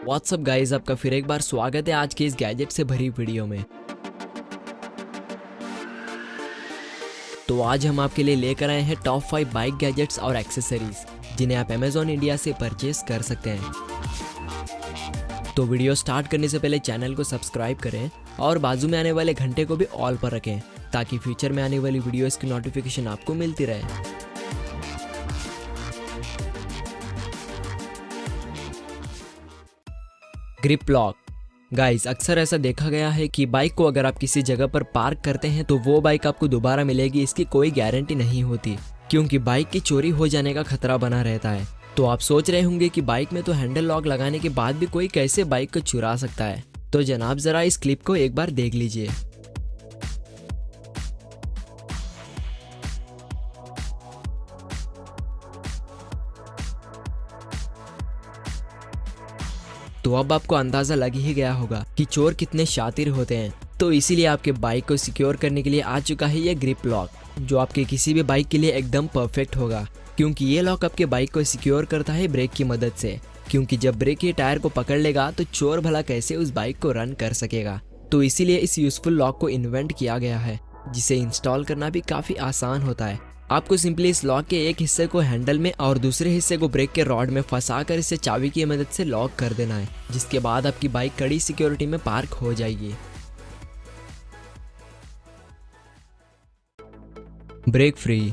WhatsApp guys, आपका फिर एक बार स्वागत है आज के इस गैजेट से भरी वीडियो में। तो आज हम आपके लिए लेकर आए हैं टॉप 5 बाइक गैजेट्स और एक्सेसरीज जिन्हें आप अमेजॉन इंडिया से परचेस कर सकते हैं। तो वीडियो स्टार्ट करने से पहले चैनल को सब्सक्राइब करें और बाजू में आने वाले घंटे को भी ऑल पर रखें ताकि फ्यूचर में आने वाली वीडियोस की नोटिफिकेशन आपको मिलती रहे। ग्रिप लॉक गाइस, अक्सर ऐसा देखा गया है कि बाइक को अगर आप किसी जगह पर पार्क करते हैं तो वो बाइक आपको दोबारा मिलेगी, इसकी कोई गारंटी नहीं होती क्योंकि बाइक की चोरी हो जाने का खतरा बना रहता है। तो आप सोच रहे होंगे कि बाइक में तो हैंडल लॉक लगाने के बाद भी कोई कैसे बाइक को चुरा सकता है। तो जनाब जरा इस क्लिप को एक बार देख लीजिए। तो अब आपको अंदाजा लग ही गया होगा कि चोर कितने शातिर होते हैं। तो इसीलिए आपके बाइक को सिक्योर करने के लिए आ चुका है ये ग्रिप लॉक, जो आपके किसी भी बाइक के लिए एकदम परफेक्ट होगा क्योंकि ये लॉक आपके बाइक को सिक्योर करता है ब्रेक की मदद से। क्योंकि जब ब्रेक के टायर को पकड़ लेगा तो चोर भला कैसे उस बाइक को रन कर सकेगा। तो इसीलिए इस यूजफुल लॉक को इन्वेंट किया गया है, जिसे इंस्टॉल करना भी काफी आसान होता है। आपको सिंपली इस लॉक के एक हिस्से को हैंडल में और दूसरे हिस्से को ब्रेक के रॉड में फंसाकर इसे चाबी की मदद से लॉक कर देना है, जिसके बाद आपकी बाइक कड़ी सिक्योरिटी में पार्क हो जाएगी। Brake free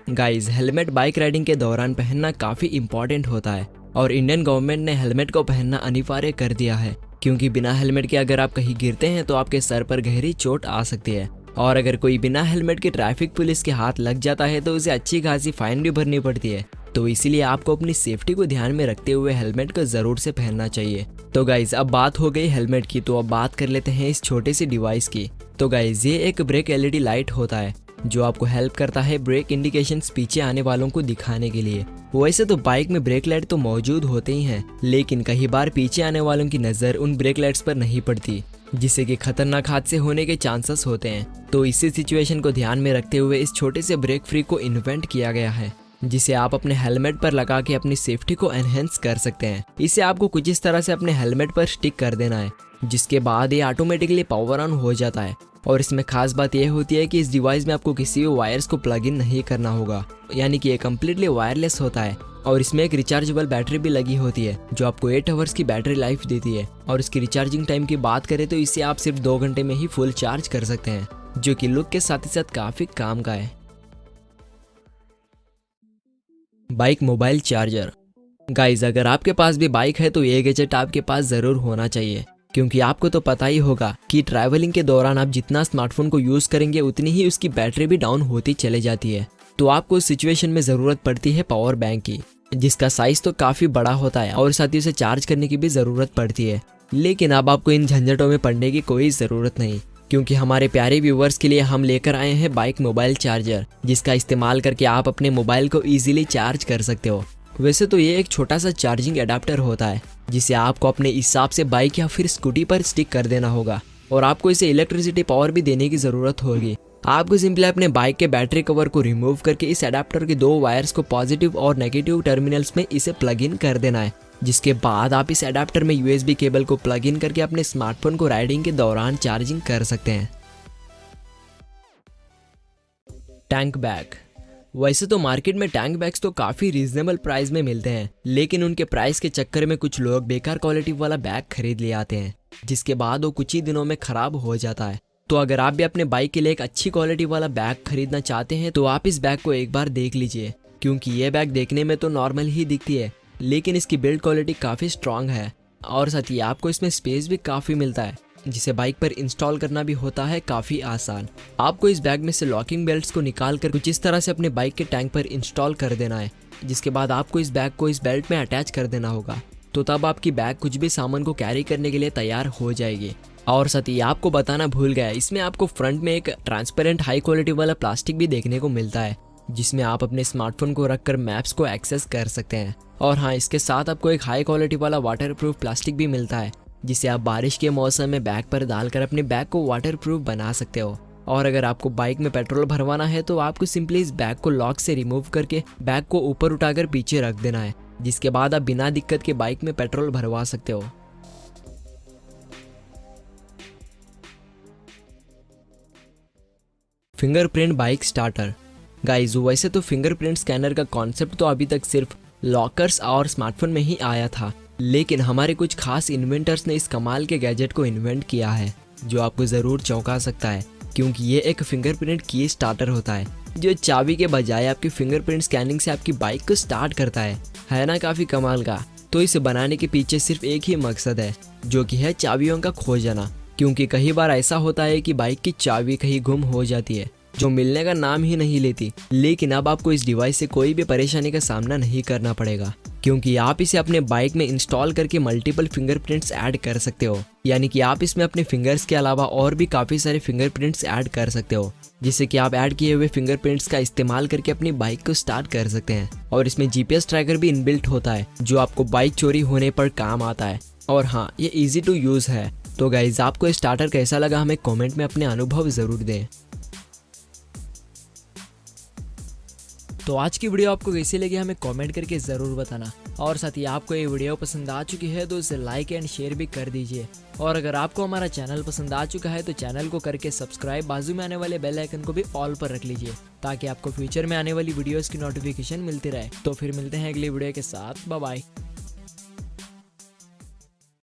guys, helmet bike riding के दौरान पहनना काफी इंपॉर्टेंट होता है और इंडियन गवर्नमेंट ने हेलमेट को पहनना अनिवार्य कर दिया है क्योंकि बिना हेलमेट के अगर आप कहीं गिरते हैं तो आपके सर पर गहरी चोट आ सकती है और अगर कोई बिना हेलमेट के ट्रैफिक पुलिस के हाथ लग जाता है तो उसे अच्छी खासी फाइन भी भरनी पड़ती है। तो इसीलिए आपको अपनी सेफ्टी को ध्यान में रखते हुए हेलमेट को जरूर से पहनना चाहिए। तो गाइज, अब बात हो गई हेलमेट की, तो अब बात कर लेते हैं इस छोटे से डिवाइस की। तो गाइज, ये एक ब्रेक एलईडी लाइट होता है जो आपको हेल्प करता है ब्रेक इंडिकेशंस पीछे आने वालों को दिखाने के लिए। वैसे तो बाइक में ब्रेक लाइट तो मौजूद होते ही हैं, लेकिन कई बार पीछे आने वालों की नजर उन ब्रेक लाइट्स पर नहीं पड़ती, जिससे कि खतरनाक हादसे होने के चांसेस होते हैं। तो इसी सिचुएशन को ध्यान में रखते हुए इस छोटे से ब्रेक फ्री को इन्वेंट किया गया है, जिसे आप अपने हेलमेट पर लगा के अपनी सेफ्टी को एनहेंस कर सकते हैं। इसे आपको कुछ इस तरह से अपने हेलमेट पर स्टिक कर देना है, जिसके बाद ये ऑटोमेटिकली पावर ऑन हो जाता है। और इसमें खास बात यह होती है कि इस डिवाइस में आपको किसी भी वायर्स को प्लग इन नहीं करना होगा, यानी कि ये कम्प्लीटली वायरलेस होता है। और इसमें एक रिचार्जेबल बैटरी भी लगी होती है जो आपको 8 आवर्स की बैटरी लाइफ देती है। और इसकी रिचार्जिंग टाइम की बात करें तो इसे आप सिर्फ 2 घंटे में ही फुल चार्ज कर सकते हैं, जो कि लुक के साथ ही साथ काफी काम का है। बाइक मोबाइल चार्जर गाइज, अगर आपके पास भी बाइक है तो ये गैजेट आपके पास जरूर होना चाहिए क्योंकि आपको तो पता ही होगा कि ट्रैवलिंग के दौरान आप जितना स्मार्टफोन को यूज करेंगे उतनी ही उसकी बैटरी भी डाउन होती चले जाती है। तो आपको उस सिचुएशन में जरूरत पड़ती है पावर बैंक की, जिसका साइज तो काफी बड़ा होता है और साथ ही उसे चार्ज करने की भी जरूरत पड़ती है। लेकिन अब आपको इन झंझटों में पड़ने की कोई जरूरत नहीं क्योंकि हमारे प्यारे व्यूवर्स के लिए हम लेकर आए हैं बाइक मोबाइल चार्जर, जिसका इस्तेमाल करके आप अपने मोबाइल को इजीली चार्ज कर सकते हो। वैसे तो ये एक छोटा सा चार्जिंग एडाप्टर होता है जिसे आपको अपने हिसाब से बाइक या फिर स्कूटी पर स्टिक कर देना होगा और आपको इसे इलेक्ट्रिसिटी पावर भी देने की जरूरत होगी। आपको सिंपली अपने बाइक के बैटरी कवर को रिमूव करके इस एडाप्टर के 2 वायर्स को पॉजिटिव और नेगेटिव टर्मिनल्स में इसे प्लग इन कर देना है, जिसके बाद आप इस एडाप्टर में यूएसबी केबल को प्लग इन करके अपने स्मार्टफोन को राइडिंग के दौरान चार्जिंग कर सकते हैं। टैंक बैग, वैसे तो मार्केट में टैंक बैग्स तो काफी रीजनेबल प्राइस में मिलते हैं, लेकिन उनके प्राइस के चक्कर में कुछ लोग बेकार क्वालिटी वाला बैग खरीद ले आते हैं, जिसके बाद वो कुछ ही दिनों में खराब हो जाता है। तो अगर आप भी अपने बाइक के लिए एक अच्छी क्वालिटी वाला बैग खरीदना चाहते हैं तो आप इस बैग को एक बार देख लीजिए क्योंकि ये बैग देखने में तो नॉर्मल ही दिखती है, लेकिन इसकी बिल्ड क्वालिटी काफी स्ट्रांग है और साथ ही आपको इसमें स्पेस भी काफी मिलता है, जिसे बाइक पर इंस्टॉल करना भी होता है काफी आसान। आपको इस बैग में से लॉकिंग बेल्ट्स को निकाल कर कुछ इस तरह से अपने बाइक के टैंक पर इंस्टॉल कर देना है, जिसके बाद आपको इस बैग को इस बेल्ट में अटैच कर देना होगा। तो तब आपकी बैग कुछ भी सामान को कैरी करने के लिए तैयार हो जाएगी। और साथ ही आपको बताना भूल गया, इसमें आपको फ्रंट में एक ट्रांसपेरेंट हाई क्वालिटी वाला प्लास्टिक भी देखने को मिलता है, जिसमें आप अपने स्मार्टफोन को रखकर मैप्स को एक्सेस कर सकते हैं। और हाँ, इसके साथ आपको एक हाई क्वालिटी वाला वाटरप्रूफ प्लास्टिक भी मिलता है, जिसे आप बारिश के मौसम में बैग पर डालकर अपने बैग को वाटरप्रूफ बना सकते हो। और अगर आपको बाइक में पेट्रोल भरवाना है तो आपको सिंपली इस बैग को लॉक से रिमूव करके बैग को ऊपर उठाकर पीछे रख देना है, जिसके बाद आप बिना दिक्कत के बाइक में पेट्रोल भरवा सकते हो। Fingerprint bike starter. गाइज वैसे तो फिंगरप्रिंट स्कैनर का कॉन्सेप्ट तो अभी तक सिर्फ लॉकर्स और स्मार्टफोन में ही आया था, लेकिन हमारे कुछ खास इन्वेंटर्स ने इस कमाल के गैजेट को इन्वेंट किया है जो आपको ज़रूर चौंका सकता है, क्योंकि ये एक फिंगरप्रिंट की स्टार्टर होता है जो चाबी के बजाय आपकी फिंगरप्रिंट स्कैनिंग से आपकी बाइक को स्टार्ट करता है ना काफ़ी कमाल का। तो इसे बनाने के पीछे सिर्फ एक ही मकसद है, जो कि है चाबियों का खो जाना, क्योंकि कई बार ऐसा होता है कि बाइक की चाबी कहीं गुम हो जाती है जो मिलने का नाम ही नहीं लेती। लेकिन अब आपको इस डिवाइस से कोई भी परेशानी का सामना नहीं करना पड़ेगा, क्योंकि आप इसे अपने बाइक में इंस्टॉल करके मल्टीपल फिंगरप्रिंट्स ऐड कर सकते हो। यानी कि आप इसमें अपने फिंगर्स के अलावा और भी काफ़ी सारे फिंगरप्रिंट्स ऐड कर सकते हो, जिससे कि आप ऐड किए हुए फिंगरप्रिंट्स का इस्तेमाल करके अपनी बाइक को स्टार्ट कर सकते हैं। और इसमें जीपीएस ट्रैकर भी इनबिल्ट होता है जो आपको बाइक चोरी होने पर काम आता है। और हाँ, ये ईजी टू यूज़ है। तो गाइज आपको स्टार्टर कैसा लगा हमें कमेंट में अपने अनुभव ज़रूर दें। तो आज की वीडियो आपको कैसी लगी हमें कमेंट करके ज़रूर बताना। और साथ ही आपको ये वीडियो पसंद आ चुकी है तो इसे लाइक एंड शेयर भी कर दीजिए। और अगर आपको हमारा चैनल पसंद आ चुका है तो चैनल को करके सब्सक्राइब, बाजू में आने वाले बेल आइकन को भी ऑल पर रख लीजिए, ताकि आपको फ्यूचर में आने वाली वीडियोस की नोटिफिकेशन मिलती रहे। तो फिर मिलते हैं अगली वीडियो के साथ। Bye bye.